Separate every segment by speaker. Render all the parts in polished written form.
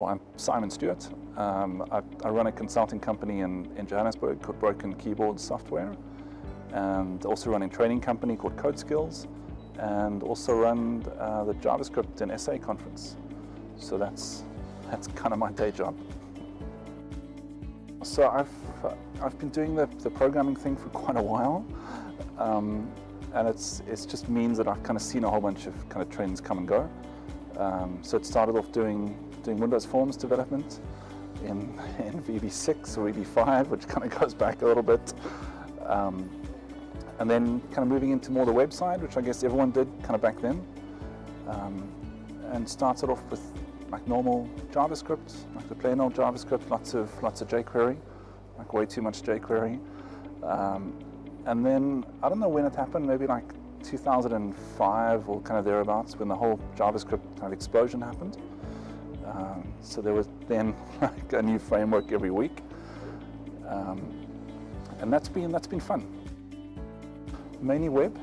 Speaker 1: Well, I'm Simon Stewart. I run a consulting company in Johannesburg called Broken Keyboard Software, and also run a training company called Code Skills, and also run the JavaScript and SA conference. So that's kind of my day job. So I've been doing the programming thing for quite a while, and it just means that I've kind of seen a whole bunch of kind of trends come and go. So it started off doing Windows Forms development in VB6 or VB5, which kind of goes back a little bit. And then kind of moving into more the website, which I guess everyone did kind of back then. And started off with like normal JavaScript, like the plain old JavaScript, lots of jQuery, like way too much jQuery. And then, I don't know when it happened, maybe like 2005 or kind of thereabouts, when the whole JavaScript kind of explosion happened. So there was then like a new framework every week, and that's been fun. Mainly web,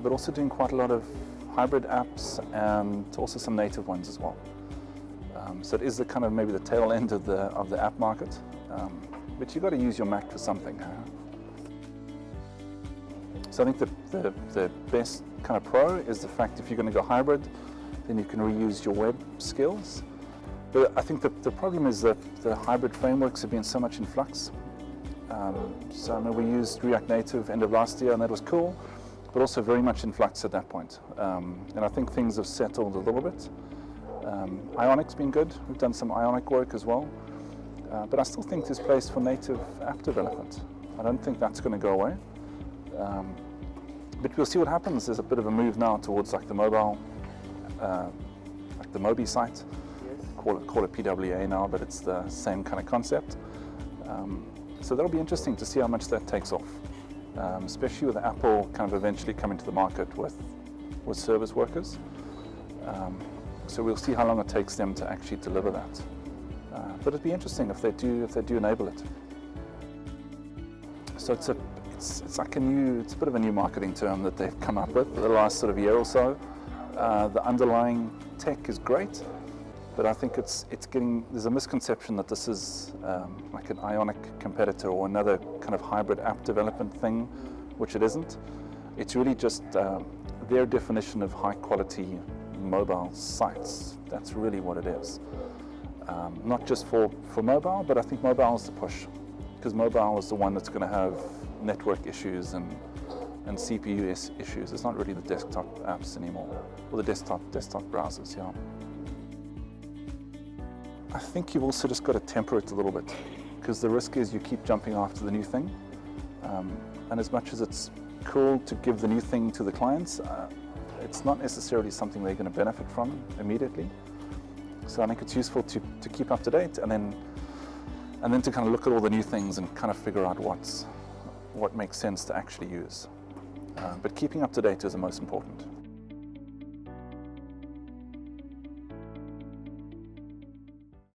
Speaker 1: but also doing quite a lot of hybrid apps and also some native ones as well. So it is the kind of maybe the tail end of the app market, but you've got to use your Mac for something. So I think the best kind of pro is the fact if you're going to go hybrid, then you can reuse your web skills. But I think the problem is that the hybrid frameworks have been so much in flux. So I mean, we used React Native end of last year, and that was cool, but also very much in flux at that point. And I think things have settled a little bit. Ionic's been good. We've done some Ionic work as well. But I still think there's place for native app development. I don't think that's going to go away. But we'll see what happens. There's a bit of a move now towards like the mobile, like the Mobi site. Call it PWA now, but it's the same kind of concept. So that'll be interesting to see how much that takes off, especially with Apple kind of eventually coming to the market with service workers. So we'll see how long it takes them to actually deliver that. But it'd be interesting if they do enable it. So it's a bit of a new marketing term that they've come up with for the last sort of year or so. The underlying tech is great, but I think there's a misconception that this is like an Ionic competitor or another kind of hybrid app development thing, which it isn't. It's really just their definition of high quality mobile sites. That's really what it is. Not just for mobile, but I think mobile is the push, because mobile is the one that's going to have network issues and CPU issues. It's not really the desktop apps anymore, or the desktop browsers, yeah. I think you've also just got to temper it a little bit, because the risk is you keep jumping after the new thing. And as much as it's cool to give the new thing to the clients, it's not necessarily something they're going to benefit from immediately. So I think it's useful to keep up to date, and then to kind of look at all the new things and kind of figure out what makes sense to actually use. But keeping up to date is the most important.